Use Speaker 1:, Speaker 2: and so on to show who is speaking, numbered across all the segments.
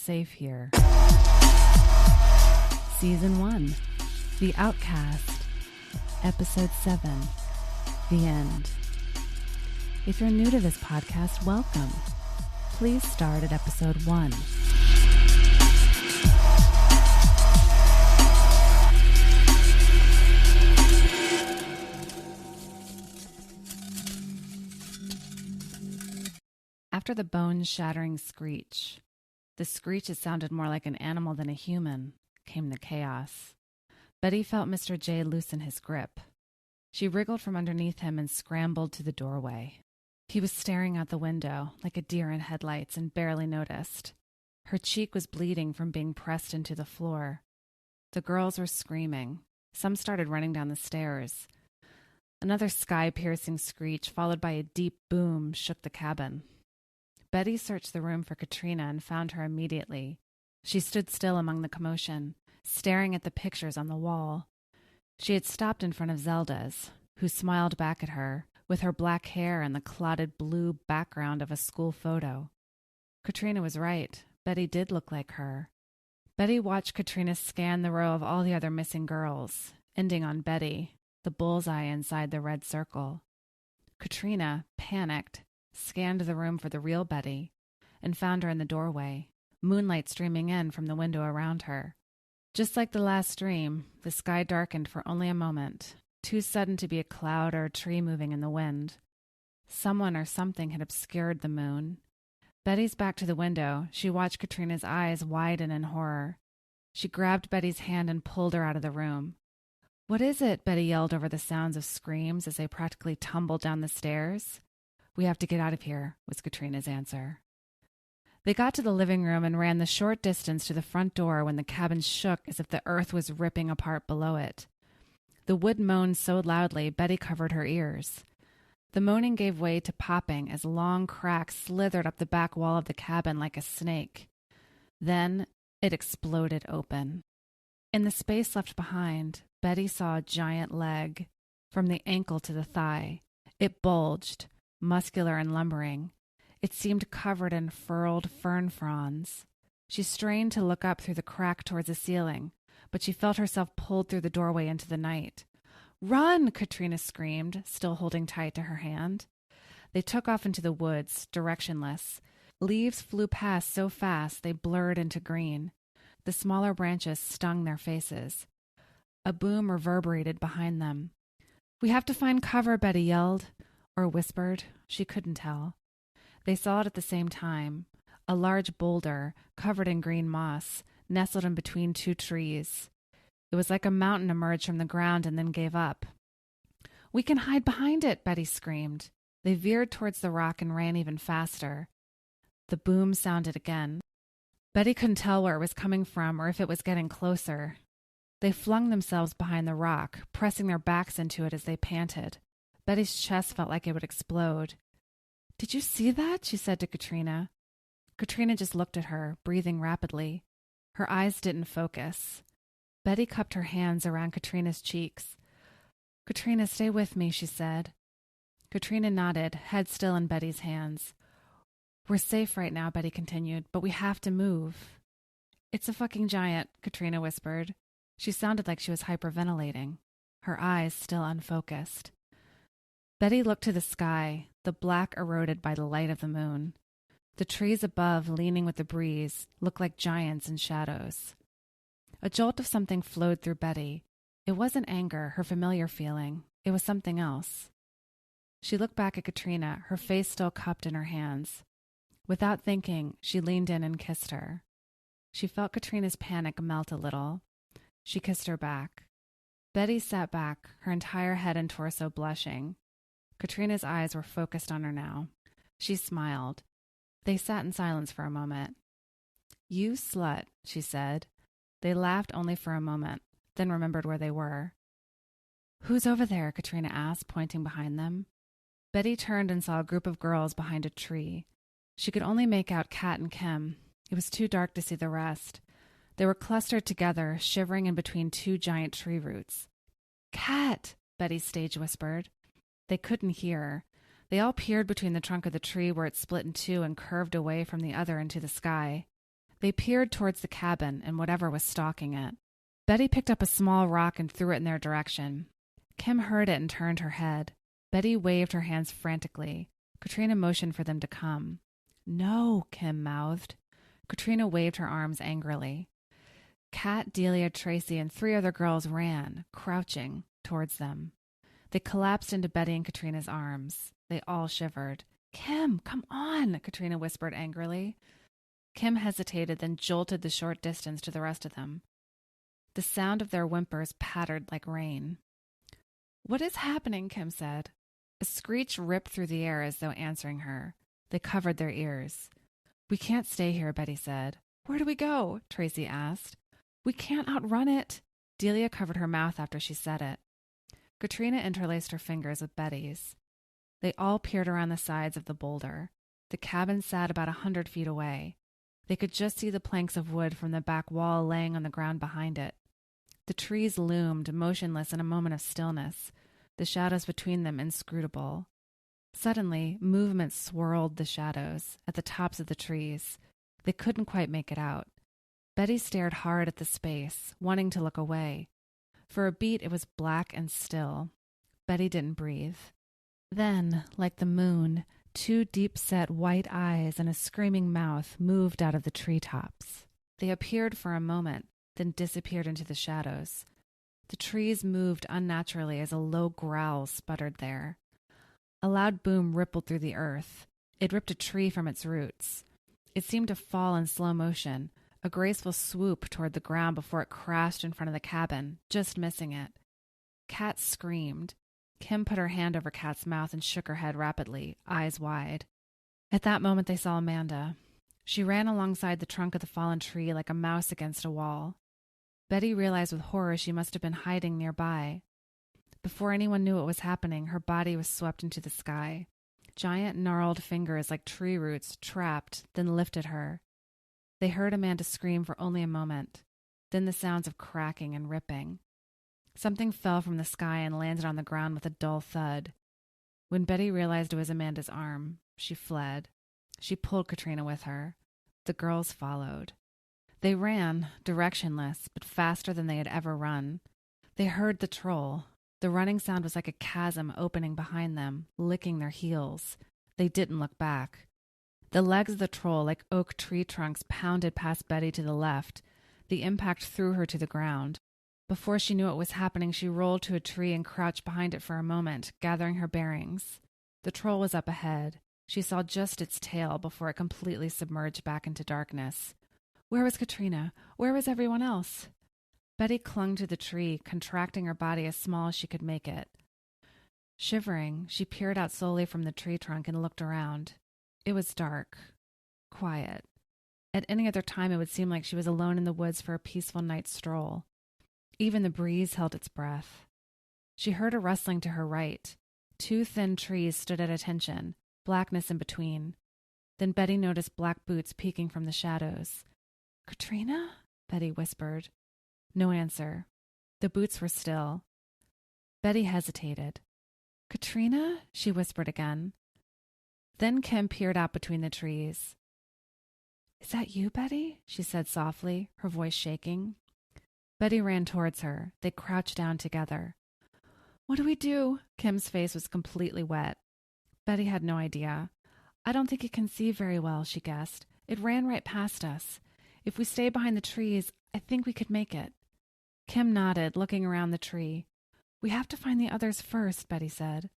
Speaker 1: safe here. Season 1, The Outcast, Episode 7, The End. If you're new to this podcast, welcome. Please start at Episode 1. After the bone-shattering screech, the screech that sounded more like an animal than a human, came the chaos. Betty felt Mr. J loosen his grip. She wriggled from underneath him and scrambled to the doorway. He was staring out the window like a deer in headlights and barely noticed. Her cheek was bleeding from being pressed into the floor. The girls were screaming. Some started running down the stairs. Another sky-piercing screech, followed by a deep boom, shook the cabin. Betty searched the room for Katrina and found her immediately. She stood still among the commotion, staring at the pictures on the wall. She had stopped in front of Zelda's, who smiled back at her, with her black hair and the clotted blue background of a school photo. Katrina was right. Betty did look like her. Betty watched Katrina scan the row of all the other missing girls, ending on Betty, the bullseye inside the red circle. Katrina, panicked, scanned the room for the real Betty, and found her in the doorway, moonlight streaming in from the window around her. Just like the last dream, the sky darkened for only a moment, too sudden to be a cloud or a tree moving in the wind. Someone or something had obscured the moon. Betty's back to the window. She watched Katrina's eyes widen in horror. She grabbed Betty's hand and pulled her out of the room. "What is it?" Betty yelled over the sounds of screams as they practically tumbled down the stairs. "We have to get out of here," was Katrina's answer. They got to the living room and ran the short distance to the front door when the cabin shook as if the earth was ripping apart below it. The wood moaned so loudly, Betty covered her ears. The moaning gave way to popping as long cracks slithered up the back wall of the cabin like a snake. Then it exploded open. In the space left behind, Betty saw a giant leg, from the ankle to the thigh. It bulged, muscular and lumbering. It seemed covered in furled fern fronds. She strained to look up through the crack towards the ceiling, but she felt herself pulled through the doorway into the night. "Run!" Katrina screamed, still holding tight to her hand. They took off into the woods, directionless. Leaves flew past so fast they blurred into green. The smaller branches stung their faces. A boom reverberated behind them. "We have to find cover," Betty yelled, or whispered. She couldn't tell. They saw it at the same time. A large boulder, covered in green moss, nestled in between two trees. It was like a mountain emerged from the ground and then gave up. "We can hide behind it," Betty screamed. They veered towards the rock and ran even faster. The boom sounded again. Betty couldn't tell where it was coming from or if it was getting closer. They flung themselves behind the rock, pressing their backs into it as they panted. Betty's chest felt like it would explode. "Did you see that?" she said to Katrina. Katrina just looked at her, breathing rapidly. Her eyes didn't focus. Betty cupped her hands around Katrina's cheeks. "Katrina, stay with me," she said. Katrina nodded, head still in Betty's hands. "We're safe right now," Betty continued, "but we have to move." "It's a fucking giant," Katrina whispered. She sounded like she was hyperventilating, her eyes still unfocused. Betty looked to the sky, the black eroded by the light of the moon. The trees above, leaning with the breeze, looked like giants in shadows. A jolt of something flowed through Betty. It wasn't anger, her familiar feeling. It was something else. She looked back at Katrina, her face still cupped in her hands. Without thinking, she leaned in and kissed her. She felt Katrina's panic melt a little. She kissed her back. Betty sat back, her entire head and torso blushing. Katrina's eyes were focused on her now. She smiled. They sat in silence for a moment. "You slut," she said. They laughed only for a moment, then remembered where they were. "Who's over there?" Katrina asked, pointing behind them. Betty turned and saw a group of girls behind a tree. She could only make out Kat and Kim. It was too dark to see the rest. They were clustered together, shivering in between two giant tree roots. "Kat!" Betty stage whispered. They couldn't hear. They all peered between the trunk of the tree where it split in two and curved away from the other into the sky. They peered towards the cabin and whatever was stalking it. Betty picked up a small rock and threw it in their direction. Kim heard it and turned her head. Betty waved her hands frantically. Katrina motioned for them to come. "No," Kim mouthed. Katrina waved her arms angrily. Kat, Delia, Tracy, and 3 other girls ran, crouching, towards them. They collapsed into Betty and Katrina's arms. They all shivered. "Kim, come on," Katrina whispered angrily. Kim hesitated, then jolted the short distance to the rest of them. The sound of their whimpers pattered like rain. "What is happening?" Kim said. A screech ripped through the air as though answering her. They covered their ears. "We can't stay here," Betty said. "Where do we go?" Tracy asked. "We can't outrun it." Delia covered her mouth after she said it. Katrina interlaced her fingers with Betty's. They all peered around the sides of the boulder. The cabin sat about 100 feet away. They could just see the planks of wood from the back wall laying on the ground behind it. The trees loomed, motionless in a moment of stillness, the shadows between them inscrutable. Suddenly, movement swirled the shadows at the tops of the trees. They couldn't quite make it out. Betty stared hard at the space, wanting to look away. For a beat, it was black and still. Betty didn't breathe. Then, like the moon, 2 deep-set white eyes and a screaming mouth moved out of the treetops. They appeared for a moment, then disappeared into the shadows. The trees moved unnaturally as a low growl sputtered there. A loud boom rippled through the earth. It ripped a tree from its roots. It seemed to fall in slow motion, a graceful swoop toward the ground before it crashed in front of the cabin, just missing it. Kat screamed. Kim put her hand over Kat's mouth and shook her head rapidly, eyes wide. At that moment they saw Amanda. She ran alongside the trunk of the fallen tree like a mouse against a wall. Betty realized with horror she must have been hiding nearby. Before anyone knew what was happening, her body was swept into the sky. Giant gnarled fingers like tree roots trapped, then lifted her. They heard Amanda scream for only a moment, then the sounds of cracking and ripping. Something fell from the sky and landed on the ground with a dull thud. When Betty realized it was Amanda's arm, she fled. She pulled Katrina with her. The girls followed. They ran, directionless, but faster than they had ever run. They heard the troll. The running sound was like a chasm opening behind them, licking their heels. They didn't look back. The legs of the troll, like oak tree trunks, pounded past Betty to the left. The impact threw her to the ground. Before she knew what was happening, she rolled to a tree and crouched behind it for a moment, gathering her bearings. The troll was up ahead. She saw just its tail before it completely submerged back into darkness. Where was Katrina? Where was everyone else? Betty clung to the tree, contracting her body as small as she could make it. Shivering, she peered out slowly from the tree trunk and looked around. It was dark, quiet. At any other time, it would seem like she was alone in the woods for a peaceful night stroll. Even the breeze held its breath. She heard a rustling to her right. 2 thin trees stood at attention, blackness in between. Then Betty noticed black boots peeking from the shadows. "Katrina?" Betty whispered. No answer. The boots were still. Betty hesitated. "Katrina?" she whispered again. Then Kim peered out between the trees. "Is that you, Betty?" she said softly, her voice shaking. Betty ran towards her. They crouched down together. "What do we do?" Kim's face was completely wet. Betty had no idea. "I don't think it can see very well," she guessed. "It ran right past us. If we stay behind the trees, I think we could make it." Kim nodded, looking around the tree. "We have to find the others first," Betty said.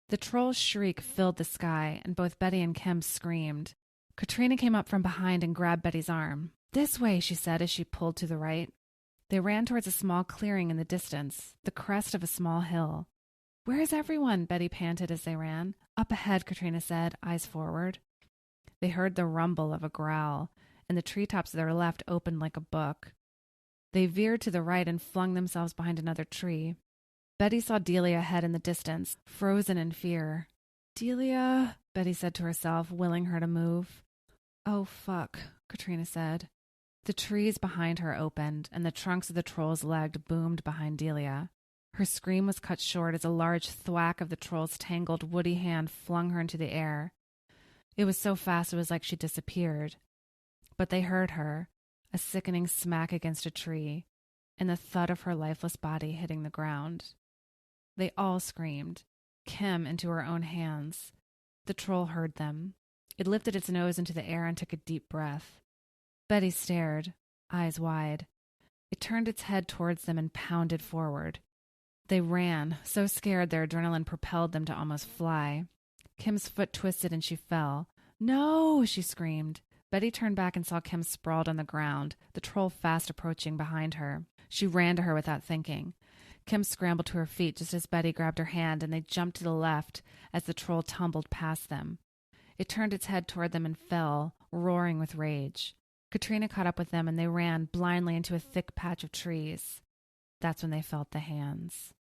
Speaker 1: The troll's shriek filled the sky, and both Betty and Kim screamed. Katrina came up from behind and grabbed Betty's arm. "This way," she said as she pulled to the right. They ran towards a small clearing in the distance, the crest of a small hill. "Where is everyone?" Betty panted as they ran. "Up ahead," Katrina said, eyes forward. They heard the rumble of a growl, and the treetops to their left opened like a book. They veered to the right and flung themselves behind another tree. Betty saw Delia ahead in the distance, frozen in fear. "Delia," Betty said to herself, willing her to move. "Oh, fuck," Katrina said. The trees behind her opened, and the trunks of the troll's leg boomed behind Delia. Her scream was cut short as a large thwack of the troll's tangled, woody hand flung her into the air. It was so fast it was like she disappeared. But they heard her, a sickening smack against a tree, and the thud of her lifeless body hitting the ground. They all screamed, Kim into her own hands. The troll heard them. It lifted its nose into the air and took a deep breath. Betty stared, eyes wide. It turned its head towards them and pounded forward. They ran, so scared their adrenaline propelled them to almost fly. Kim's foot twisted and she fell. No, she screamed. Betty turned back and saw Kim sprawled on the ground, the troll fast approaching behind her. She ran to her without thinking. Kim scrambled to her feet just as Betty grabbed her hand, and they jumped to the left as the troll tumbled past them. It turned its head toward them and fell, roaring with rage. Katrina caught up with them, and they ran blindly into a thick patch of trees. That's when they felt the hands.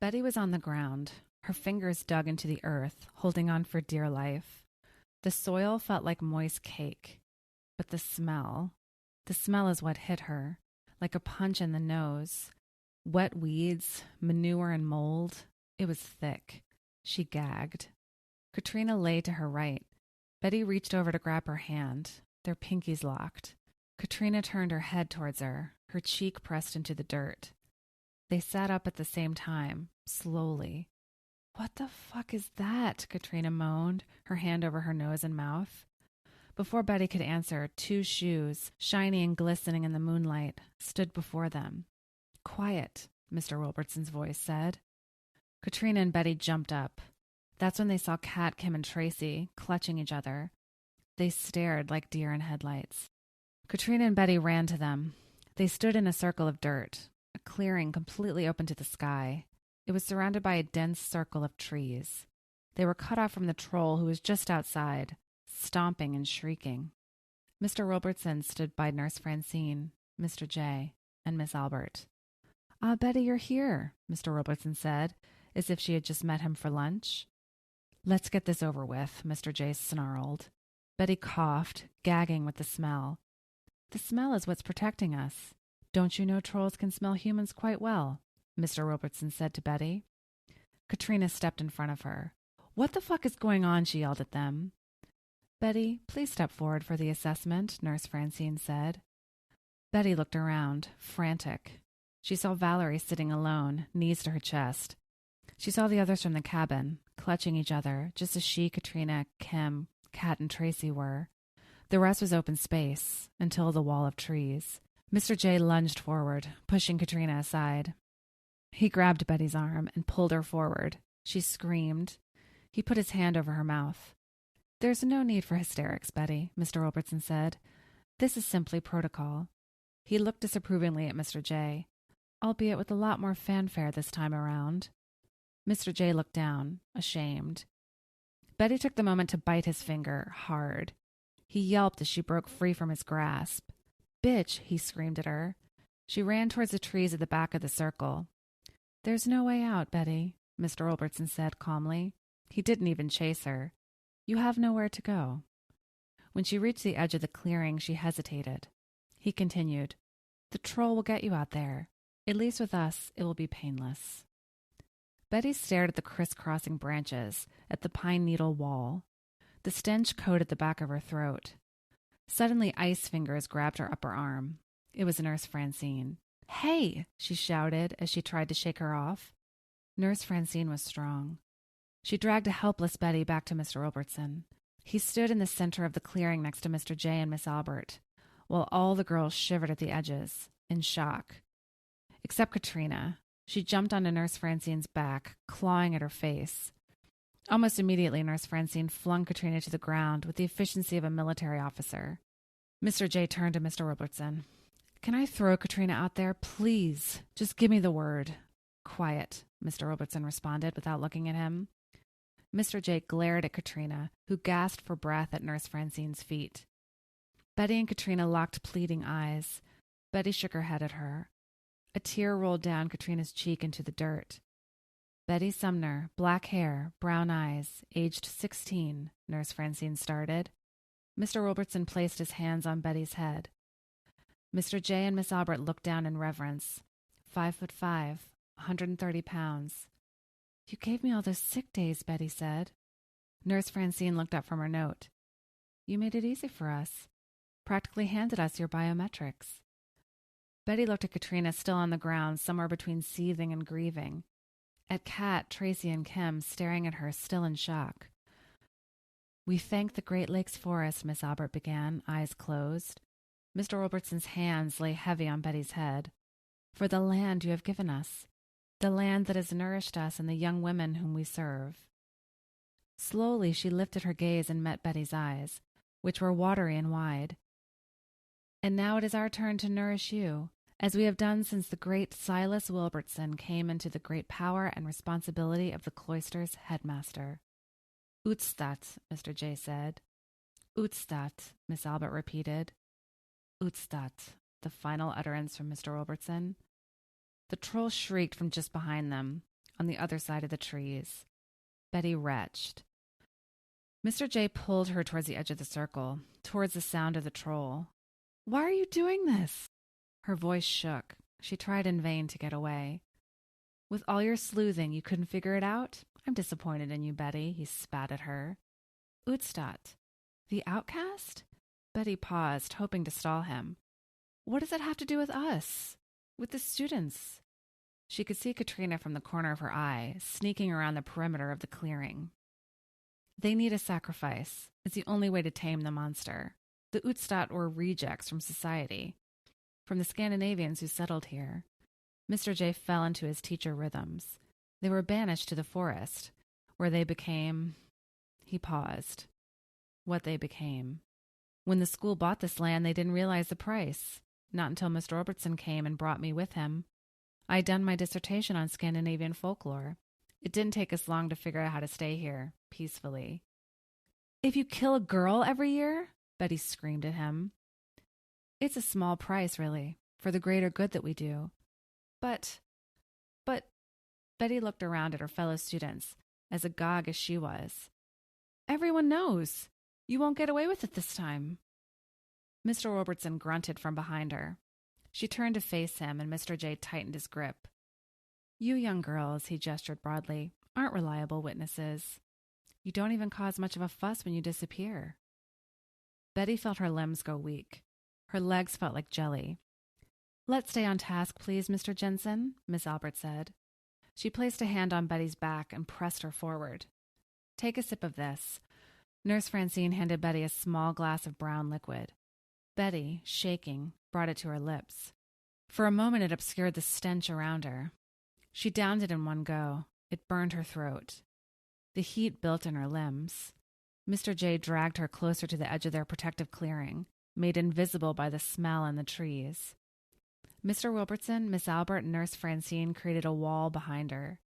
Speaker 1: Betty was on the ground, her fingers dug into the earth, holding on for dear life. The soil felt like moist cake, but the smell is what hit her, like a punch in the nose. Wet weeds, manure and mold. It was thick. She gagged. Katrina lay to her right. Betty reached over to grab her hand. Their pinkies locked. Katrina turned her head towards her, her cheek pressed into the dirt. They sat up at the same time, slowly. What the fuck is that? Katrina moaned, her hand over her nose and mouth. Before Betty could answer, two shoes, shiny and glistening in the moonlight, stood before them. Quiet, Mr. Wilbertson's voice said. Katrina and Betty jumped up. That's when they saw Kat, Kim, and Tracy clutching each other. They stared like deer in headlights. Katrina and Betty ran to them. They stood in a circle of dirt, a clearing completely open to the sky. It was surrounded by a dense circle of trees. They were cut off from the troll who was just outside, stomping and shrieking. Mr. Wilbertson stood by Nurse Francine, Mr. J, and Miss Albert. "Ah, Betty, you're here," Mr. Wilbertson said, as if she had just met him for lunch. "Let's get this over with," Mr. J snarled. Betty coughed, gagging with the smell. "The smell is what's protecting us. Don't you know trolls can smell humans quite well?" Mr. Wilbertson said to Betty. Katrina stepped in front of her. "What the fuck is going on?" she yelled at them. "Betty, please step forward for the assessment," Nurse Francine said. Betty looked around, frantic. She saw Valerie sitting alone, knees to her chest. She saw the others from the cabin, clutching each other, just as she, Katrina, Kim, Kat, and Tracy were. The rest was open space, until the wall of trees. Mr. J lunged forward, pushing Katrina aside. He grabbed Betty's arm and pulled her forward. She screamed. He put his hand over her mouth. "There's no need for hysterics, Betty," Mr. Wilbertson said. "This is simply protocol." He looked disapprovingly at Mr. J, albeit with a lot more fanfare this time around. Mr. J looked down, ashamed. Betty took the moment to bite his finger, hard. He yelped as she broke free from his grasp. "Bitch," he screamed at her. She ran towards the trees at the back of the circle. "There's no way out, Betty," Mr. Wilbertson said calmly. He didn't even chase her. "You have nowhere to go." When she reached the edge of the clearing, she hesitated. He continued, "The troll will get you out there. At least with us, it will be painless." Betty stared at the crisscrossing branches, at the pine needle wall. The stench coated the back of her throat. Suddenly, ice fingers grabbed her upper arm. It was Nurse Francine. "Hey!" she shouted as she tried to shake her off. Nurse Francine was strong. She dragged a helpless Betty back to Mr. Wilbertson. He stood in the center of the clearing next to Mr. J and Miss Albert, while all the girls shivered at the edges, in shock. Except Katrina. She jumped onto Nurse Francine's back, clawing at her face. Almost immediately, Nurse Francine flung Katrina to the ground with the efficiency of a military officer. Mr. J turned to Mr. Wilbertson. "Can I throw Katrina out there, please? Just give me the word." "Quiet," Mr. Wilbertson responded without looking at him. Mr. J glared at Katrina, who gasped for breath at Nurse Francine's feet. Betty and Katrina locked pleading eyes. Betty shook her head at her. A tear rolled down Katrina's cheek into the dirt. "Betty Sumner, black hair, brown eyes, aged 16, Nurse Francine started. Mr. Wilbertson placed his hands on Betty's head. Mr. J and Miss Albert looked down in reverence. 5'5", 130 pounds, You gave me all those sick days, Betty said. Nurse Francine looked up from her note. You made it easy for us. Practically handed us your biometrics. Betty looked at Katrina still on the ground, somewhere between seething and grieving. At Kat, Tracy, and Kim staring at her, still in shock. We thank the Great Lakes Forest, Miss Albert began, eyes closed. Mr. Robertson's hands lay heavy on Betty's head. For the land you have given us, the land that has nourished us and the young women whom we serve. Slowly she lifted her gaze and met Betty's eyes, which were watery and wide. And now it is our turn to nourish you, as we have done since the great Silas Wilbertson came into the great power and responsibility of the Cloisters' headmaster. Utstadt, Mr. J. said. Utstadt, Miss Albert repeated. Utstadt, the final utterance from Mr. Robertson. The troll shrieked from just behind them, on the other side of the trees. Betty retched. Mr. J. pulled her towards the edge of the circle, towards the sound of the troll. Why are you doing this? Her voice shook. She tried in vain to get away. With all your sleuthing, you couldn't figure it out? I'm disappointed in you, Betty, he spat at her. Utstadt, the outcast? Betty paused, hoping to stall him. What does that have to do with us? With the students? She could see Katrina from the corner of her eye, sneaking around the perimeter of the clearing. They need a sacrifice. It's the only way to tame the monster. The Utstadt were rejects from society, from the Scandinavians who settled here. Mr. J. fell into his teacher rhythms. They were banished to the forest, where they became... He paused. What they became. When the school bought this land, they didn't realize the price. Not until Mr. Robertson came and brought me with him. I had done my dissertation on Scandinavian folklore. It didn't take us long to figure out how to stay here, peacefully. If you kill a girl every year? Betty screamed at him. It's a small price, really, for the greater good that we do. But, Betty looked around at her fellow students, as agog as she was. Everyone knows. You won't get away with it this time. Mr. Robertson grunted from behind her. She turned to face him, and Mr. J. tightened his grip. You young girls, he gestured broadly, aren't reliable witnesses. You don't even cause much of a fuss when you disappear. Betty felt her limbs go weak. Her legs felt like jelly. Let's stay on task, please, Mr. Jensen, Miss Albert said. She placed a hand on Betty's back and pressed her forward. Take a sip of this. Nurse Francine handed Betty a small glass of brown liquid. Betty, shaking, brought it to her lips. For a moment it obscured the stench around her. She downed it in one go. It burned her throat. The heat built in her limbs. Mr. J. dragged her closer to the edge of their protective clearing, made invisible by the smell and the trees. Mr. Wilbertson, Miss Albert, and Nurse Francine created a wall behind her.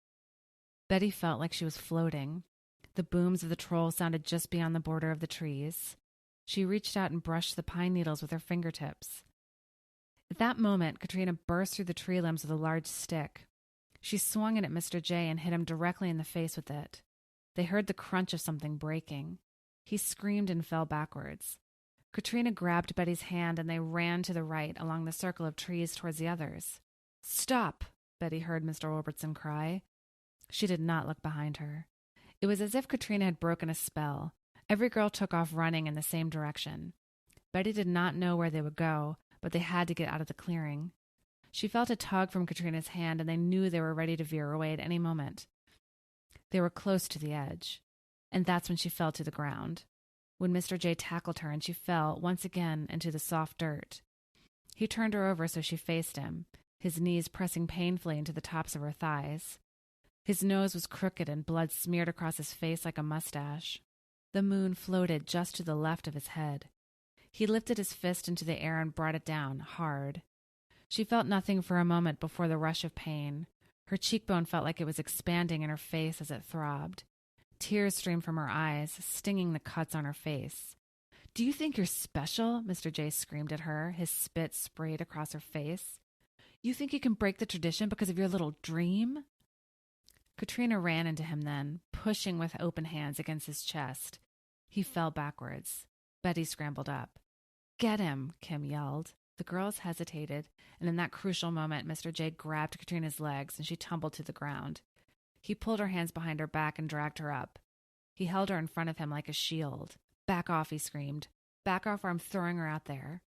Speaker 1: Betty felt like she was floating. The booms of the troll sounded just beyond the border of the trees. She reached out and brushed the pine needles with her fingertips. At that moment, Katrina burst through the tree limbs with a large stick. She swung it at Mr. J. and hit him directly in the face with it. They heard the crunch of something breaking. He screamed and fell backwards. Katrina grabbed Betty's hand and they ran to the right along the circle of trees towards the others. Stop! Betty heard Mr. Robertson cry. She did not look behind her. It was as if Katrina had broken a spell. Every girl took off running in the same direction. Betty did not know where they would go, but they had to get out of the clearing. She felt a tug from Katrina's hand, and they knew they were ready to veer away at any moment. They were close to the edge, and that's when she fell to the ground, when Mr. J. tackled her and she fell once again into the soft dirt. He turned her over so she faced him, his knees pressing painfully into the tops of her thighs. His nose was crooked and blood smeared across his face like a mustache. The moon floated just to the left of his head. He lifted his fist into the air and brought it down, hard. She felt nothing for a moment before the rush of pain. Her cheekbone felt like it was expanding in her face as it throbbed. Tears streamed from her eyes, stinging the cuts on her face. "Do you think you're special?" Mr. J. screamed at her, his spit sprayed across her face. "You think you can break the tradition because of your little dream?" Katrina ran into him then, pushing with open hands against his chest. He fell backwards. Betty scrambled up. "Get him," Kim yelled. The girls hesitated, and in that crucial moment, Mr. J. grabbed Katrina's legs and she tumbled to the ground. He pulled her hands behind her back and dragged her up. He held her in front of him like a shield. "Back off," he screamed. "Back off or I'm throwing her out there."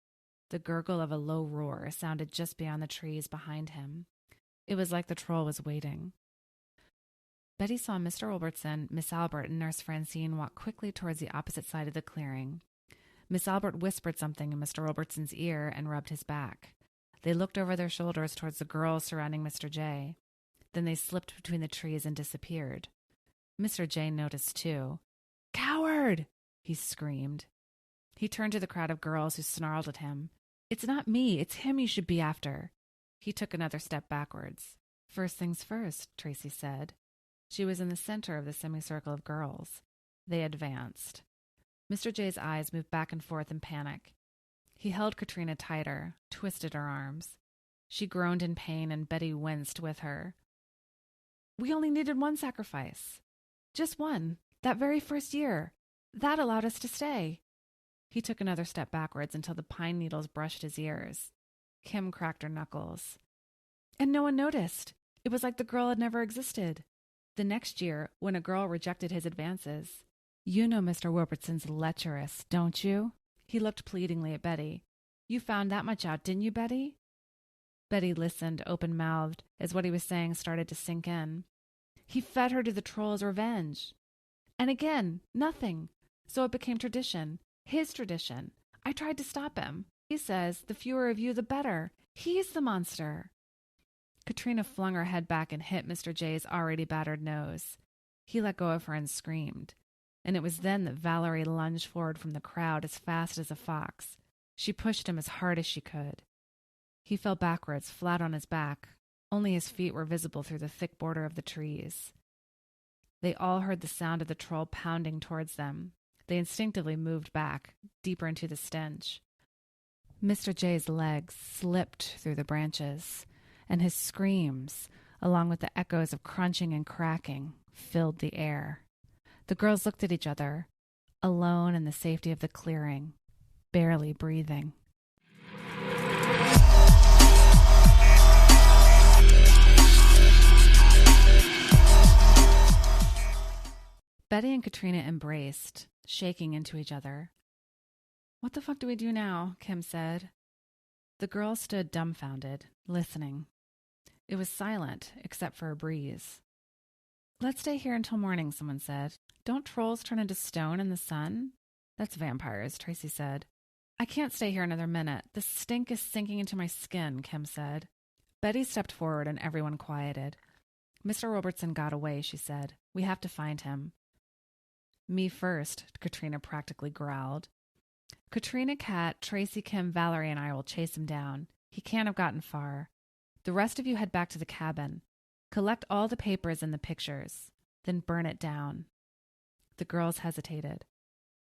Speaker 1: The gurgle of a low roar sounded just beyond the trees behind him. It was like the troll was waiting. Betty saw Mr. Robertson, Miss Albert, and Nurse Francine walk quickly towards the opposite side of the clearing. Miss Albert whispered something in Mr. Robertson's ear and rubbed his back. They looked over their shoulders towards the girls surrounding Mr. J. Then they slipped between the trees and disappeared. Mr. J noticed too. "Coward!" he screamed. He turned to the crowd of girls who snarled at him. "It's not me, it's him you should be after." He took another step backwards. "First things first," Tracy said. She was in the center of the semicircle of girls. They advanced. Mr. J's eyes moved back and forth in panic. He held Katrina tighter, twisted her arms. She groaned in pain, and Betty winced with her. "We only needed one sacrifice. Just one. That very first year. That allowed us to stay." He took another step backwards until the pine needles brushed his ears. Kim cracked her knuckles. "And no one noticed. It was like the girl had never existed. The next year, when a girl rejected his advances. You know Mr. Robertson's lecherous, don't you?" He looked pleadingly at Betty. "You found that much out, didn't you, Betty?" Betty listened, open-mouthed, as what he was saying started to sink in. He fed her to the troll's revenge. And again, nothing. So it became tradition. His tradition. I tried to stop him. He says, the fewer of you, the better. He's the monster. Katrina flung her head back and hit Mr. J's already battered nose. He let go of her and screamed. And it was then that Valerie lunged forward from the crowd as fast as a fox. She pushed him as hard as she could. He fell backwards, flat on his back. Only his feet were visible through the thick border of the trees. They all heard the sound of the troll pounding towards them. They instinctively moved back, deeper into the stench. Mr. J's legs slipped through the branches, and his screams, along with the echoes of crunching and cracking, filled the air. The girls looked at each other, alone in the safety of the clearing, barely breathing. Betty and Katrina embraced, shaking into each other. "What the fuck do we do now?" Kim said. The girls stood dumbfounded, listening. It was silent, except for a breeze. "Let's stay here until morning," someone said. "Don't trolls turn into stone in the sun?" "That's vampires," Tracy said. "I can't stay here another minute. The stink is sinking into my skin," Kim said. Betty stepped forward and everyone quieted. "Mr. Robertson got away," she said. "We have to find him." "Me first," Katrina practically growled. "Katrina, Kat, Tracy, Kim, Valerie, and I will chase him down. He can't have gotten far. The rest of you head back to the cabin. Collect all the papers and the pictures. Then burn it down." The girls hesitated.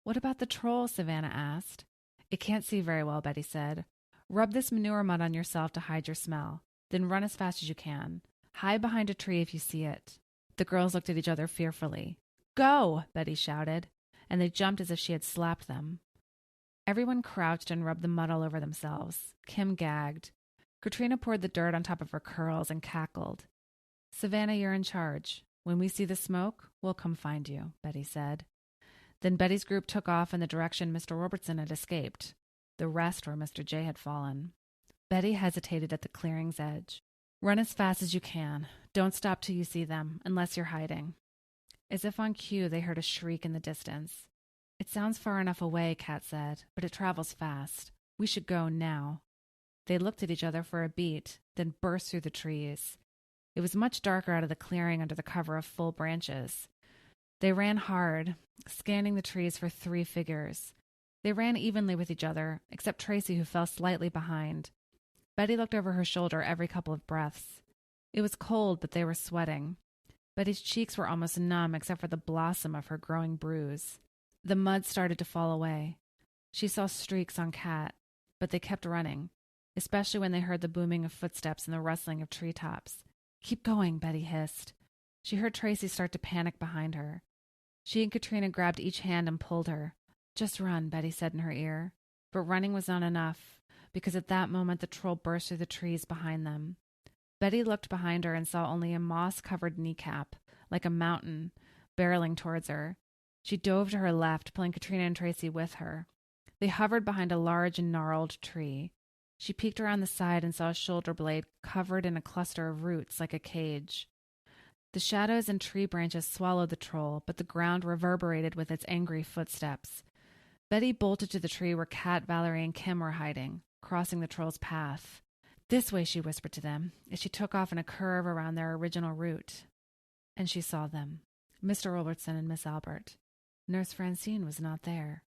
Speaker 1: "What about the troll?" Savannah asked. "It can't see very well," Betty said. "Rub this manure mud on yourself to hide your smell. Then run as fast as you can. Hide behind a tree if you see it." The girls looked at each other fearfully. "Go!" Betty shouted, and they jumped as if she had slapped them. Everyone crouched and rubbed the mud all over themselves. Kim gagged. Katrina poured the dirt on top of her curls and cackled. "Savannah, you're in charge. When we see the smoke, we'll come find you," Betty said. Then Betty's group took off in the direction Mr. Robertson had escaped, the rest where Mr. J had fallen. Betty hesitated at the clearing's edge. "Run as fast as you can. Don't stop till you see them, unless you're hiding." As if on cue, they heard a shriek in the distance. "It sounds far enough away," Kat said, "but it travels fast. We should go now." They looked at each other for a beat, then burst through the trees. It was much darker out of the clearing under the cover of full branches. They ran hard, scanning the trees for 3 figures. They ran evenly with each other, except Tracy, who fell slightly behind. Betty looked over her shoulder every couple of breaths. It was cold, but they were sweating. Betty's cheeks were almost numb except for the blossom of her growing bruise. The mud started to fall away. She saw streaks on Kat, but they kept running, especially when they heard the booming of footsteps and the rustling of treetops. "Keep going," Betty hissed. She heard Tracy start to panic behind her. She and Katrina grabbed each hand and pulled her. "Just run," Betty said in her ear. But running was not enough, because at that moment the troll burst through the trees behind them. Betty looked behind her and saw only a moss-covered kneecap, like a mountain, barreling towards her. She dove to her left, pulling Katrina and Tracy with her. They hovered behind a large and gnarled tree. She peeked around the side and saw a shoulder blade covered in a cluster of roots like a cage. The shadows and tree branches swallowed the troll, but the ground reverberated with its angry footsteps. Betty bolted to the tree where Kat, Valerie, and Kim were hiding, crossing the troll's path. "This way," she whispered to them, as she took off in a curve around their original route. And she saw them, Mr. Robertson and Miss Albert. Nurse Francine was not there.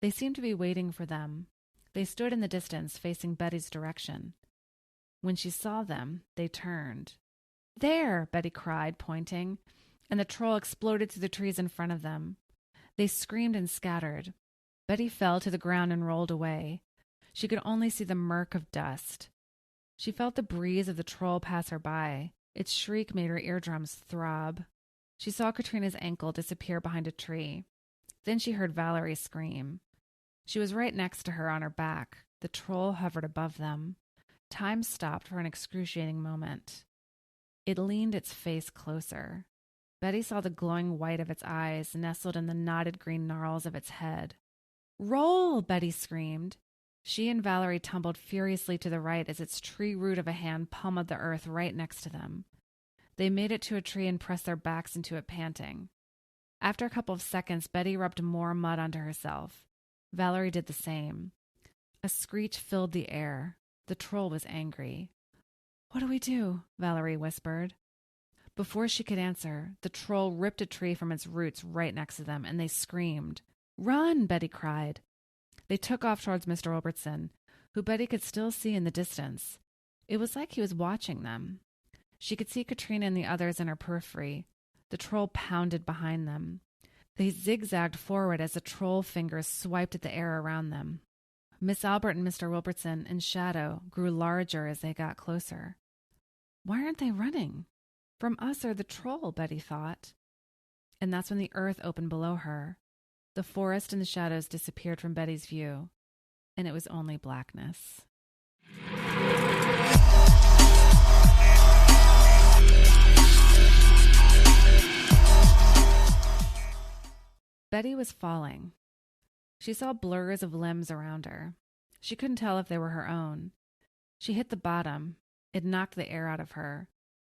Speaker 1: They seemed to be waiting for them. They stood in the distance, facing Betty's direction. When she saw them, they turned. "There!" Betty cried, pointing, and the troll exploded through the trees in front of them. They screamed and scattered. Betty fell to the ground and rolled away. She could only see the murk of dust. She felt the breeze of the troll pass her by. Its shriek made her eardrums throb. She saw Katrina's ankle disappear behind a tree. Then she heard Valerie scream. She was right next to her on her back. The troll hovered above them. Time stopped for an excruciating moment. It leaned its face closer. Betty saw the glowing white of its eyes nestled in the knotted green gnarls of its head. "Roll!" Betty screamed. She and Valerie tumbled furiously to the right as its tree root of a hand pummeled the earth right next to them. They made it to a tree and pressed their backs into it, panting. After a couple of seconds, Betty rubbed more mud onto herself. Valerie did the same. A screech filled the air. The troll was angry. "What do we do?" Valerie whispered. Before she could answer, the troll ripped a tree from its roots right next to them, and they screamed. "Run!" Betty cried. They took off towards Mr. Robertson, who Betty could still see in the distance. It was like he was watching them. She could see Katrina and the others in her periphery. The troll pounded behind them. They zigzagged forward as the troll fingers swiped at the air around them. Miss Albert and Mr. Robertson, in shadow, grew larger as they got closer. Why aren't they running? From us or the troll, Betty thought. And that's when the earth opened below her. The forest and the shadows disappeared from Betty's view, and it was only blackness. Betty was falling. She saw blurs of limbs around her. She couldn't tell if they were her own. She hit the bottom. It knocked the air out of her.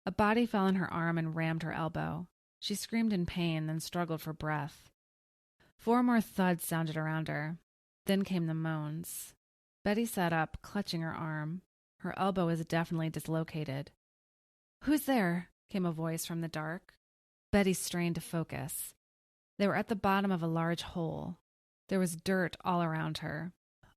Speaker 1: A body fell on her arm and rammed her elbow. She screamed in pain, then struggled for breath. 4 more thuds sounded around her. Then came the moans. Betty sat up, clutching her arm. Her elbow was definitely dislocated. "Who's there?" came a voice from the dark. Betty strained to focus. They were at the bottom of a large hole. There was dirt all around her.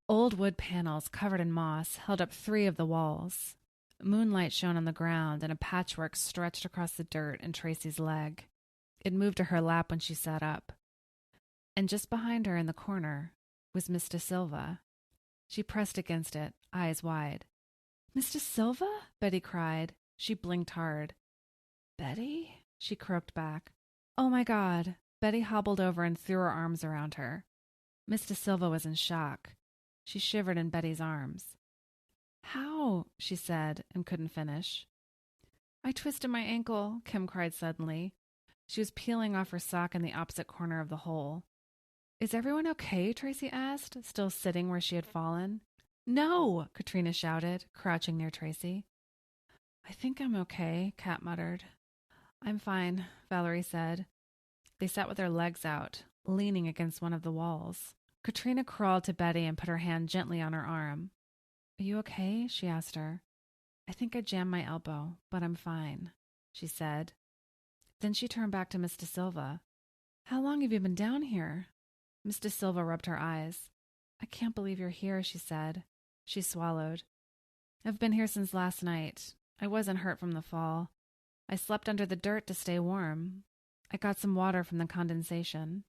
Speaker 1: Old wood panels covered in moss held up 3 of the walls. Moonlight shone on the ground, and a patchwork stretched across the dirt and Tracy's leg. It moved to her lap when she sat up. And just behind her in the corner was Miss De Silva. She pressed against it, eyes wide. "Miss De Silva?" Betty cried. She blinked hard. "Betty?" she croaked back. "Oh, my God." Betty hobbled over and threw her arms around her. Miss De Silva was in shock. She shivered in Betty's arms. "How?" she said, and couldn't finish. "I twisted my ankle," Kim cried suddenly. She was peeling off her sock in the opposite corner of the hole. "Is everyone okay?" Tracy asked, still sitting where she had fallen. "No!" Katrina shouted, crouching near Tracy. "I think I'm okay," Kat muttered. "I'm fine," Valerie said. They sat with their legs out, leaning against one of the walls. Katrina crawled to Betty and put her hand gently on her arm. "Are you okay?" she asked her. "I think I jammed my elbow, but I'm fine," she said. Then she turned back to Miss De Silva. "How long have you been down here?" Miss De Silva rubbed her eyes. "I can't believe you're here," she said. She swallowed. "I've been here since last night. I wasn't hurt from the fall. I slept under the dirt to stay warm. I got some water from the condensation."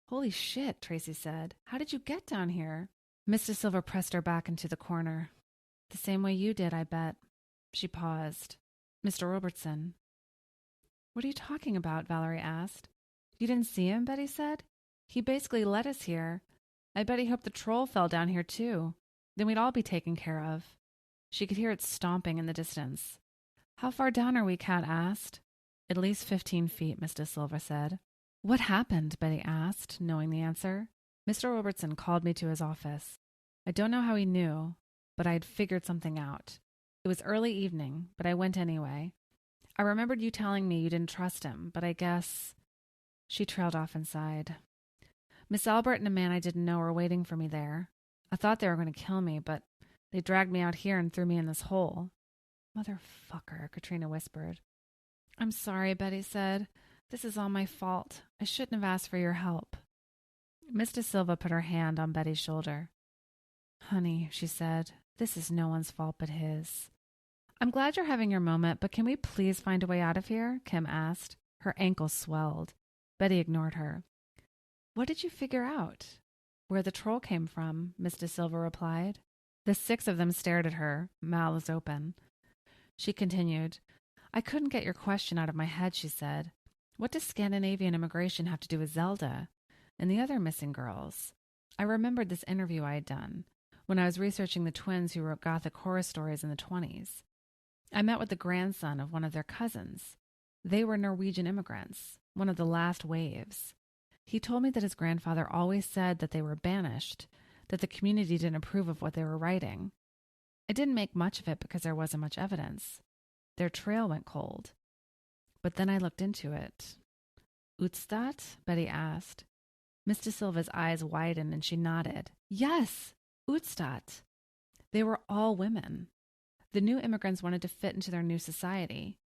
Speaker 1: "Holy shit," Tracy said. "How did you get down here?" Miss De Silva pressed her back into the corner. "The same way you did, I bet." She paused. "Mr. Robertson." "What are you talking about?" Valerie asked. "You didn't see him?" Betty said. "He basically led us here. I bet he hoped the troll fell down here, too. Then we'd all be taken care of." She could hear it stomping in the distance. "How far down are we?" Kat asked. At least 15 feet, Miss De Silva said. What happened? Betty asked, knowing the answer. Mr. Robertson called me to his office. I don't know how he knew, but I had figured something out. It was early evening, but I went anyway. I remembered you telling me you didn't trust him, but I guess... She trailed off and sighed. Miss Albert and a man I didn't know were waiting for me there. I thought they were going to kill me, but they dragged me out here and threw me in this hole. Motherfucker, Katrina whispered. I'm sorry, Betty said. This is all my fault. I shouldn't have asked for your help. Miss De Silva put her hand on Betty's shoulder. Honey, she said, this is no one's fault but his. I'm glad you're having your moment, but can we please find a way out of here? Kim asked. Her ankles swelled. Betty ignored her. What did you figure out? Where the troll came from, Miss De Silva replied. The 6 of them stared at her, mouths open. She continued. I couldn't get your question out of my head, she said. What does Scandinavian immigration have to do with Zelda and the other missing girls? I remembered this interview I had done when I was researching the twins who wrote Gothic horror stories in the 1920s. I met with the grandson of one of their cousins. They were Norwegian immigrants, one of the last waves. He told me that his grandfather always said that they were banished, that the community didn't approve of what they were writing. I didn't make much of it because there wasn't much evidence. Their trail went cold. But then I looked into it. Utstadt? Betty asked. Miss De Silva's eyes widened and she nodded. Yes, Utstadt. They were all women. The new immigrants wanted to fit into their new society.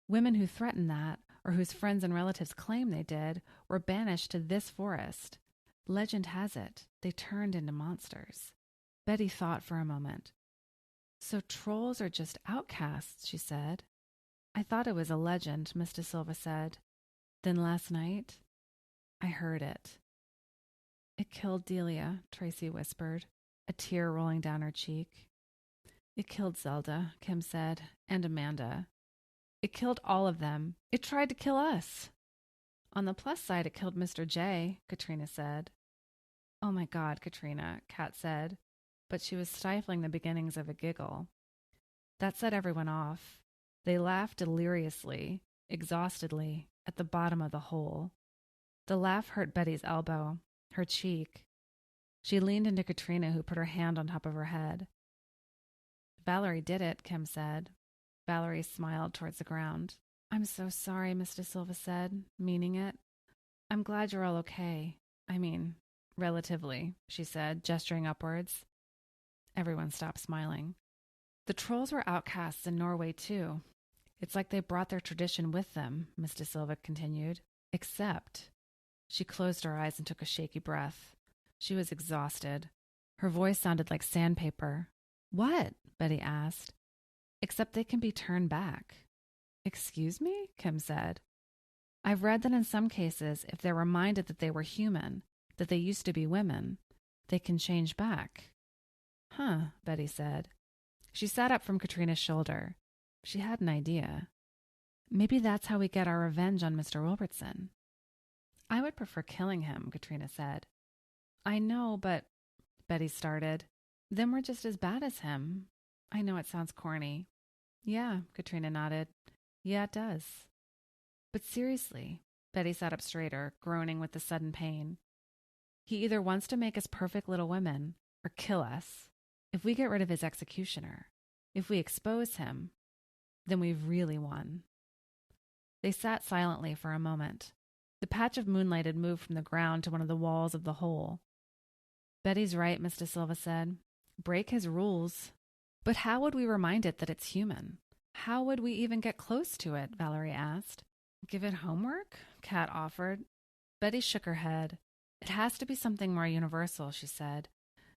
Speaker 1: Women who threatened that, or whose friends and relatives claimed they did, were banished to this forest. Legend has it, they turned into monsters. Betty thought for a moment. So trolls are just outcasts, she said. I thought it was a legend, Miss De Silva said. Then last night, I heard it. It killed Delia, Tracy whispered, a tear rolling down her cheek. It killed Zelda, Kim said, and Amanda. It killed all of them. It tried to kill us. On the plus side, it killed Mr. J, Katrina said. Oh my God, Katrina, Kat said, but she was stifling the beginnings of a giggle. That set everyone off. They laughed deliriously, exhaustedly, at the bottom of the hole. The laugh hurt Betty's elbow, her cheek. She leaned into Katrina, who put her hand on top of her head. Valerie did it, Kim said. Valerie smiled towards the ground. I'm so sorry, Miss De Silva said, meaning it. I'm glad you're all okay. I mean, relatively, she said, gesturing upwards. Everyone stopped smiling. The trolls were outcasts in Norway, too. It's like they brought their tradition with them, Miss De Silva continued. Except... She closed her eyes and took a shaky breath. She was exhausted. Her voice sounded like sandpaper. What? Betty asked. Except they can be turned back. Excuse me? Kim said. I've read that in some cases, if they're reminded that they were human, that they used to be women, they can change back. Huh, Betty said. She sat up from Katrina's shoulder. She had an idea. Maybe that's how we get our revenge on Mr. Robertson. I would prefer killing him, Katrina said. I know, but... Betty started. Then we're just as bad as him. I know it sounds corny. Yeah, Katrina nodded. Yeah, it does. But seriously, Betty sat up straighter, groaning with the sudden pain. He either wants to make us perfect little women, or kill us. If we get rid of his executioner, if we expose him, then we've really won. They sat silently for a moment. The patch of moonlight had moved from the ground to one of the walls of the hole. Betty's right, Miss De Silva said. Break his rules. But how would we remind it that it's human? How would we even get close to it? Valerie asked. Give it homework? Kat offered. Betty shook her head. It has to be something more universal, she said.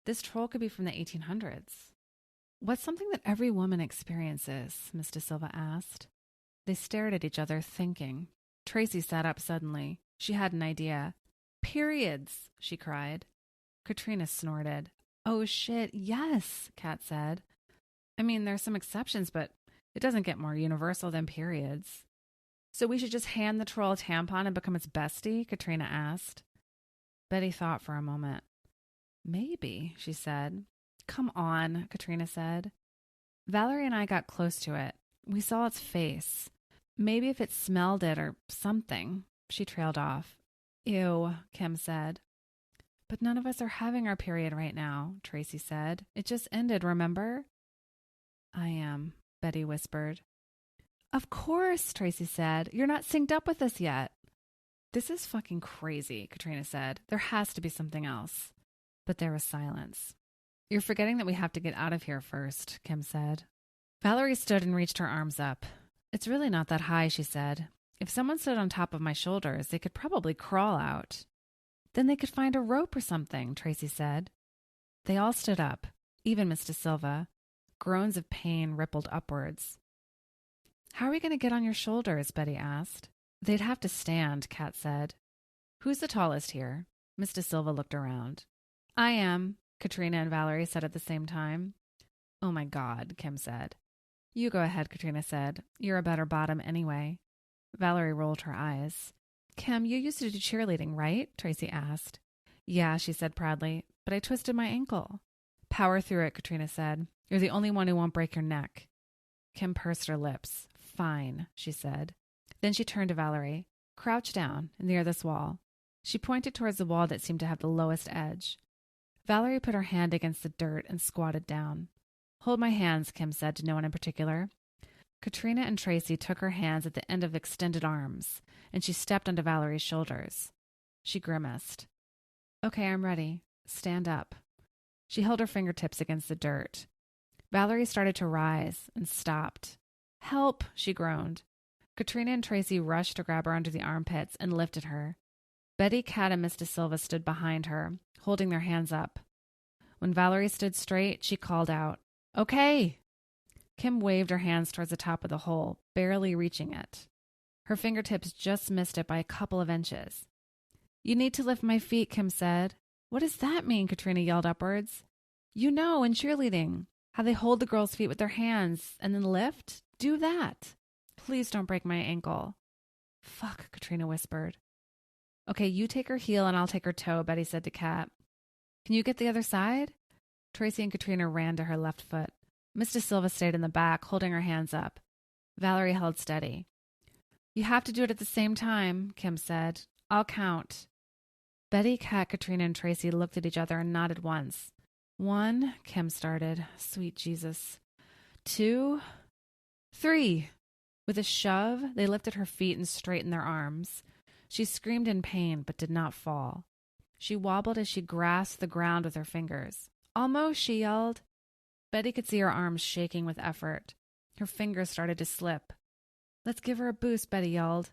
Speaker 1: This troll could be from the 1800s. What's something that every woman experiences? Miss De Silva asked. They stared at each other, thinking. Tracy sat up suddenly. She had an idea. Periods, she cried. Katrina snorted. Oh, shit, yes, Kat said. I mean, there's some exceptions, but it doesn't get more universal than periods. So we should just hand the troll a tampon and become its bestie? Katrina asked. Betty thought for a moment. Maybe, she said. Come on, Katrina said. Valerie and I got close to it. We saw its face. Maybe if it smelled it or something. She trailed off. Ew, Kim said. But none of us are having our period right now, Tracy said. It just ended, remember? I am, Betty whispered. Of course, Tracy said. You're not synced up with us yet. This is fucking crazy, Katrina said. There has to be something else. But there was silence. You're forgetting that we have to get out of here first, Kim said. Valerie stood and reached her arms up. It's really not that high, she said. If someone stood on top of my shoulders, they could probably crawl out. Then they could find a rope or something, Tracy said. They all stood up, even Miss De Silva. Groans of pain rippled upwards. How are we going to get on your shoulders? Betty asked. They'd have to stand, Kat said. Who's the tallest here? Miss De Silva looked around. I am, Katrina and Valerie said at the same time. Oh my God, Kim said. You go ahead, Katrina said. You're a better bottom anyway. Valerie rolled her eyes. Kim, you used to do cheerleading, right? Tracy asked. Yeah, she said proudly, but I twisted my ankle. Power through it, Katrina said. You're the only one who won't break your neck. Kim pursed her lips. Fine, she said. Then she turned to Valerie. Crouch down, near this wall. She pointed towards the wall that seemed to have the lowest edge. Valerie put her hand against the dirt and squatted down. Hold my hands, Kim said to no one in particular. Katrina and Tracy took her hands at the end of extended arms, and she stepped onto Valerie's shoulders. She grimaced. Okay, I'm ready. Stand up. She held her fingertips against the dirt. Valerie started to rise and stopped. Help, she groaned. Katrina and Tracy rushed to grab her under the armpits and lifted her. Betty, Kat, and Miss De Silva stood behind her, holding their hands up. When Valerie stood straight, she called out, Okay! Kim waved her hands towards the top of the hole, barely reaching it. Her fingertips just missed it by a couple of inches. You need to lift my feet, Kim said. What does that mean? Katrina yelled upwards. You know, in cheerleading, how they hold the girls' feet with their hands and then lift? Do that. Please don't break my ankle. Fuck, Katrina whispered. Okay, you take her heel and I'll take her toe, Betty said to Kat. Can you get the other side? Tracy and Katrina ran to her left foot. Miss De Silva stayed in the back, holding her hands up. Valerie held steady. You have to do it at the same time, Kim said. I'll count. Betty, Kat, Katrina, and Tracy looked at each other and nodded once. 1, Kim started. Sweet Jesus. 2, 3. With a shove, they lifted her feet and straightened their arms. She screamed in pain, but did not fall. She wobbled as she grasped the ground with her fingers. Almost, she yelled. Betty could see her arms shaking with effort. Her fingers started to slip. Let's give her a boost, Betty yelled.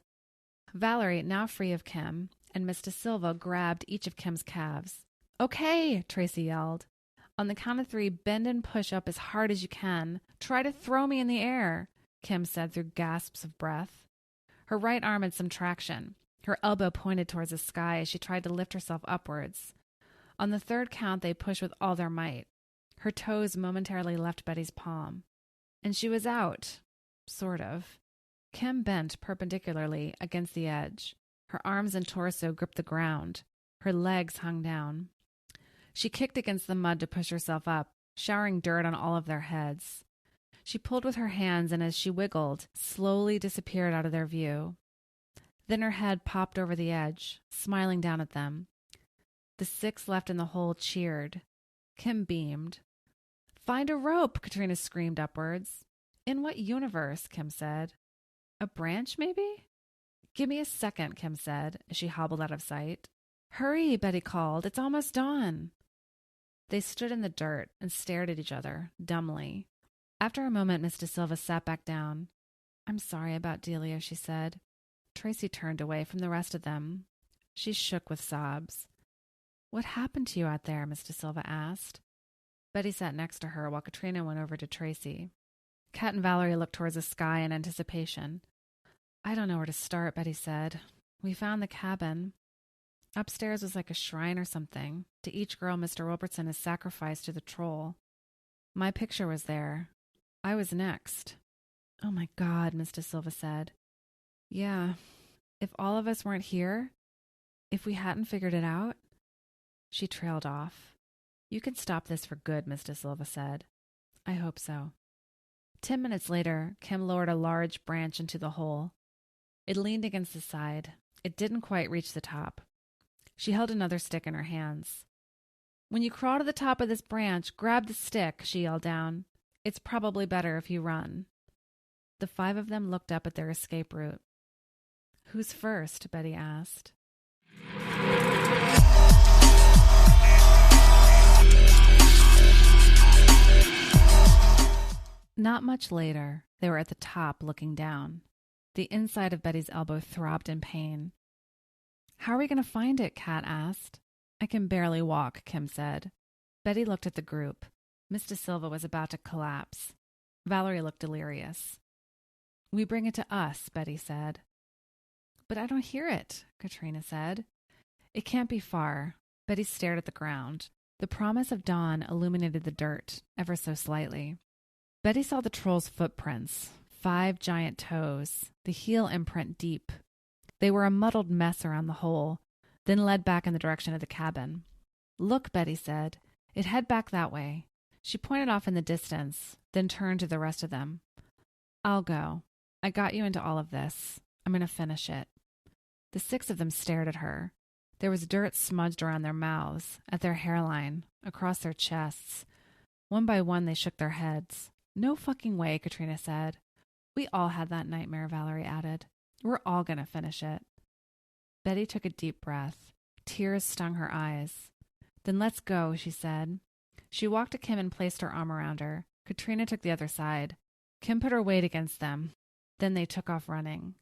Speaker 1: Valerie, now free of Kim, and Miss De Silva grabbed each of Kim's calves. Okay, Tracy yelled. On the count of 3, bend and push up as hard as you can. Try to throw me in the air, Kim said through gasps of breath. Her right arm had some traction. Her elbow pointed towards the sky as she tried to lift herself upwards. On the 3rd count, they pushed with all their might. Her toes momentarily left Betty's palm. And she was out. Sort of. Kim bent perpendicularly against the edge. Her arms and torso gripped the ground. Her legs hung down. She kicked against the mud to push herself up, showering dirt on all of their heads. She pulled with her hands and as she wiggled, slowly disappeared out of their view. Then her head popped over the edge, smiling down at them. The 6 left in the hole cheered. Kim beamed. Find a rope, Katrina screamed upwards. In what universe? Kim said. A branch, maybe? Give me a second, Kim said, as she hobbled out of sight. Hurry, Betty called. It's almost dawn. They stood in the dirt and stared at each other, dumbly. After a moment, Miss De Silva sat back down. I'm sorry about Delia, she said. Tracy turned away from the rest of them. She shook with sobs. What happened to you out there? Miss De Silva asked. Betty sat next to her while Katrina went over to Tracy. Kat and Valerie looked towards the sky in anticipation. I don't know where to start, Betty said. We found the cabin. Upstairs was like a shrine or something. To each girl Mr. Robertson has sacrificed to the troll. My picture was there. I was next. Oh my God, Miss De Silva said. Yeah, if all of us weren't here, if we hadn't figured it out. She trailed off. You can stop this for good, Miss De Silva said. I hope so. 10 minutes later, Kim lowered a large branch into the hole. It leaned against the side. It didn't quite reach the top. She held another stick in her hands. "When you crawl to the top of this branch, grab the stick," she yelled down. "It's probably better if you run." The 5 of them looked up at their escape route. "Who's first?" Betty asked. Not much later, they were at the top looking down. The inside of Betty's elbow throbbed in pain. "How are we going to find it?" Kat asked. "I can barely walk," Kim said. Betty looked at the group. Miss De Silva was about to collapse. Valerie looked delirious. "We bring it to us," Betty said. "But I don't hear it," Katrina said. "It can't be far." Betty stared at the ground. The promise of dawn illuminated the dirt, ever so slightly. Betty saw the troll's footprints, 5 giant toes, the heel imprint deep. They were a muddled mess around the hole, then led back in the direction of the cabin. "Look," Betty said. "It head back that way." She pointed off in the distance, then turned to the rest of them. "I'll go. I got you into all of this. I'm going to finish it." The 6 of them stared at her. There was dirt smudged around their mouths, at their hairline, across their chests. One by one, they shook their heads. "No fucking way," Katrina said. "We all had that nightmare," Valerie added. "We're all going to finish it." Betty took a deep breath. Tears stung her eyes. "Then let's go," she said. She walked to Kim and placed her arm around her. Katrina took the other side. Kim put her weight against them. Then they took off running.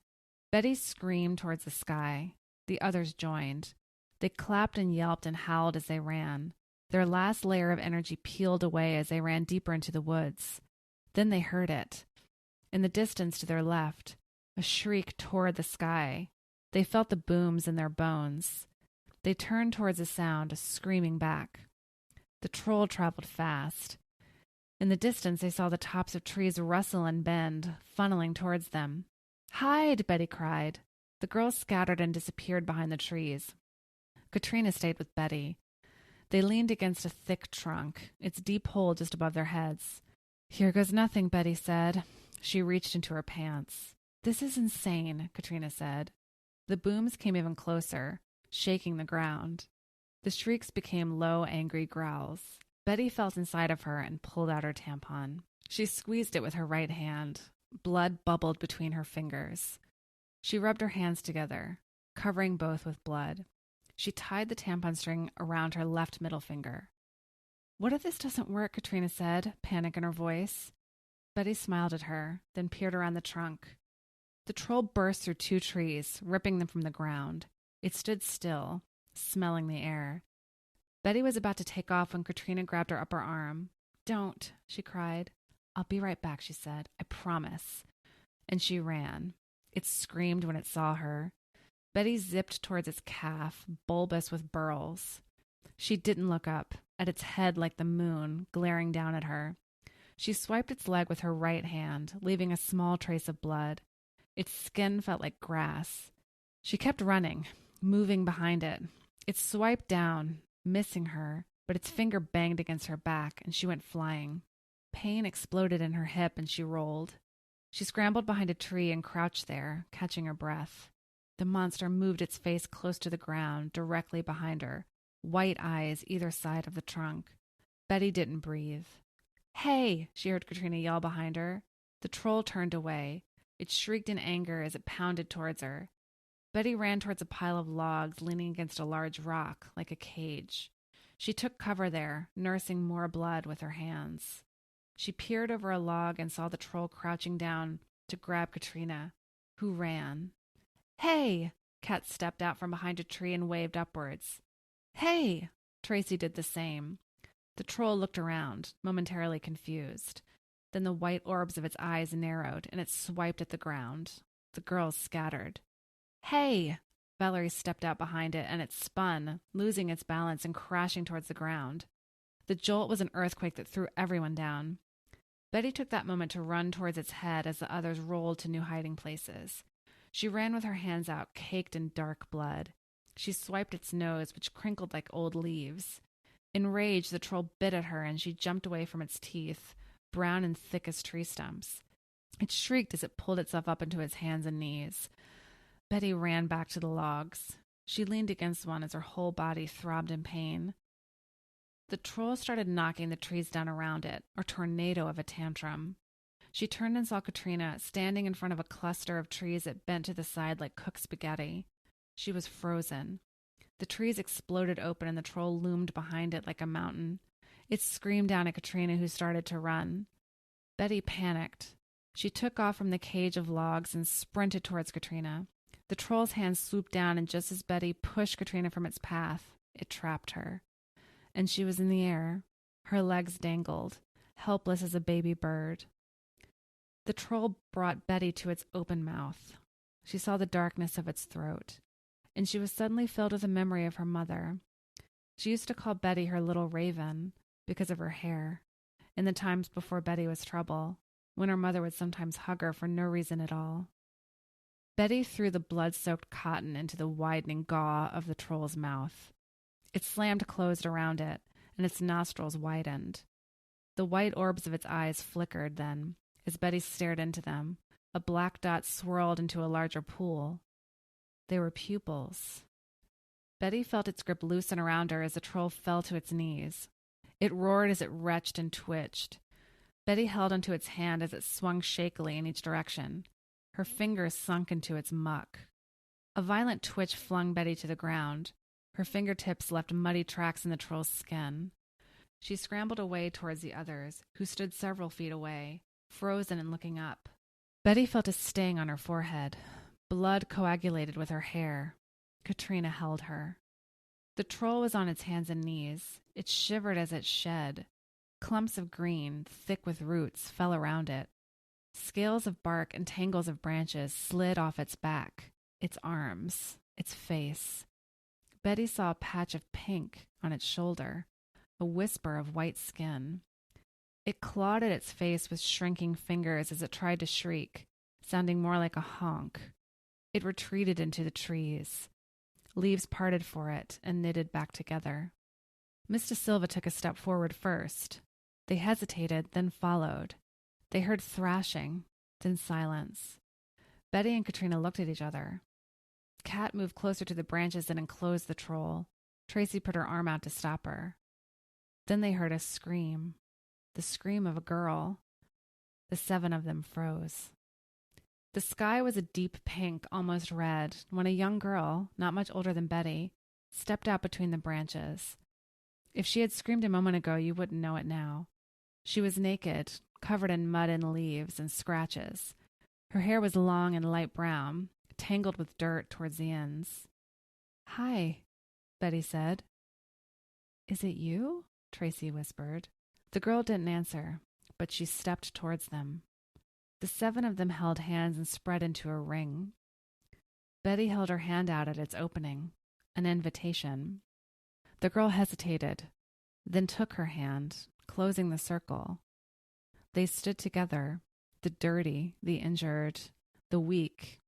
Speaker 1: Betty screamed towards the sky. The others joined. They clapped and yelped and howled as they ran. Their last layer of energy peeled away as they ran deeper into the woods. Then they heard it. In the distance to their left, a shriek tore the sky. They felt the booms in their bones. They turned towards the sound, screaming back. The troll traveled fast. In the distance, they saw the tops of trees rustle and bend, funneling towards them. "Hide!" Betty cried. The girls scattered and disappeared behind the trees. Katrina stayed with Betty. They leaned against a thick trunk, its deep hole just above their heads. "Here goes nothing," Betty said. She reached into her pants. "This is insane," Katrina said. The booms came even closer, shaking the ground. The shrieks became low, angry growls. Betty felt inside of her and pulled out her tampon. She squeezed it with her right hand. Blood bubbled between her fingers. She rubbed her hands together, covering both with blood. She tied the tampon string around her left middle finger. "What if this doesn't work?" Katrina said, panic in her voice. Betty smiled at her, then peered around the trunk. The troll burst through 2 trees, ripping them from the ground. It stood still, smelling the air. Betty was about to take off when Katrina grabbed her upper arm. "Don't," she cried. "I'll be right back," she said. "I promise." And she ran. It screamed when it saw her. Betty zipped towards its calf, bulbous with burls. She didn't look up, at its head like the moon, glaring down at her. She swiped its leg with her right hand, leaving a small trace of blood. Its skin felt like grass. She kept running, moving behind it. It swiped down, missing her, but its finger banged against her back, and she went flying. Pain exploded in her hip, and she rolled. She scrambled behind a tree and crouched there, catching her breath. The monster moved its face close to the ground, directly behind her, white eyes either side of the trunk. Betty didn't breathe. "Hey!" she heard Katrina yell behind her. The troll turned away. It shrieked in anger as it pounded towards her. Betty ran towards a pile of logs leaning against a large rock, like a cage. She took cover there, nursing more blood with her hands. She peered over a log and saw the troll crouching down to grab Katrina, who ran. "Hey!" Kat stepped out from behind a tree and waved upwards. "Hey!" Tracy did the same. The troll looked around, momentarily confused. Then the white orbs of its eyes narrowed, and it swiped at the ground. The girls scattered. "Hey!" Valerie stepped out behind it, and it spun, losing its balance and crashing towards the ground. The jolt was an earthquake that threw everyone down. Betty took that moment to run towards its head as the others rolled to new hiding places. She ran with her hands out, caked in dark blood. She swiped its nose, which crinkled like old leaves. In rage, the troll bit at her, and she jumped away from its teeth, brown and thick as tree stumps. It shrieked as it pulled itself up into its hands and knees. Betty ran back to the logs. She leaned against one as her whole body throbbed in pain. The troll started knocking the trees down around it, a tornado of a tantrum. She turned and saw Katrina standing in front of a cluster of trees that bent to the side like cooked spaghetti. She was frozen. The trees exploded open and the troll loomed behind it like a mountain. It screamed down at Katrina, who started to run. Betty panicked. She took off from the cage of logs and sprinted towards Katrina. The troll's hand swooped down, and just as Betty pushed Katrina from its path, it trapped her. And she was in the air. Her legs dangled, helpless as a baby bird. The troll brought Betty to its open mouth. She saw the darkness of its throat, and she was suddenly filled with a memory of her mother. She used to call Betty her little raven because of her hair, in the times before Betty was trouble, when her mother would sometimes hug her for no reason at all. Betty threw the blood-soaked cotton into the widening gaw of the troll's mouth. It slammed closed around it, and its nostrils widened. The white orbs of its eyes flickered then, as Betty stared into them. A black dot swirled into a larger pool. They were pupils. Betty felt its grip loosen around her as the troll fell to its knees. It roared as it retched and twitched. Betty held onto its hand as it swung shakily in each direction. Her fingers sunk into its muck. A violent twitch flung Betty to the ground. Her fingertips left muddy tracks in the troll's skin. She scrambled away towards the others, who stood several feet away, frozen and looking up. Betty felt a sting on her forehead. Blood coagulated with her hair. Katrina held her. The troll was on its hands and knees. It shivered as it shed. Clumps of green, thick with roots, fell around it. Scales of bark and tangles of branches slid off its back, its arms, its face. Betty saw a patch of pink on its shoulder, a whisper of white skin. It clawed at its face with shrinking fingers as it tried to shriek, sounding more like a honk. It retreated into the trees. Leaves parted for it and knitted back together. Miss De Silva took a step forward first. They hesitated, then followed. They heard thrashing, then silence. Betty and Katrina looked at each other. Kat moved closer to the branches that enclosed the troll. Tracy put her arm out to stop her. Then they heard a scream. The scream of a girl. The 7 of them froze. The sky was a deep pink, almost red, when a young girl, not much older than Betty, stepped out between the branches. If she had screamed a moment ago, you wouldn't know it now. She was naked, covered in mud and leaves and scratches. Her hair was long and light brown, tangled with dirt towards the ends. "Hi," Betty said. "Is it you?" Tracy whispered. The girl didn't answer, but she stepped towards them. The 7 of them held hands and spread into a ring. Betty held her hand out at its opening, an invitation. The girl hesitated, then took her hand, closing the circle. They stood together, the dirty, the injured, the weak,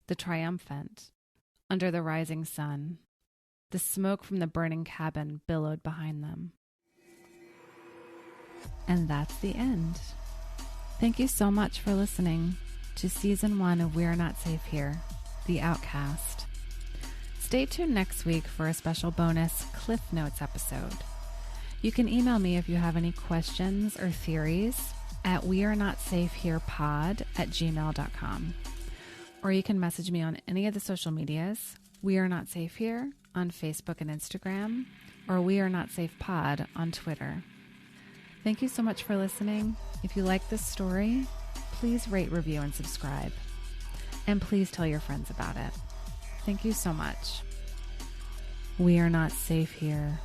Speaker 1: the triumphant, under the rising sun. The smoke from the burning cabin billowed behind them. And that's the end. Thank you so much for listening to Season 1 of We're Not Safe Here, The Outcast. Stay tuned next week for a special bonus Cliff Notes episode. You can email me if you have any questions or theories at wearenotsafeherepod@gmail.com. Or you can message me on any of the social medias, We Are Not Safe Here on Facebook and Instagram, or We Are Not Safe Pod on Twitter. Thank you so much for listening. If you like this story, please rate, review, and subscribe. And please tell your friends about it. Thank you so much. We are not safe here.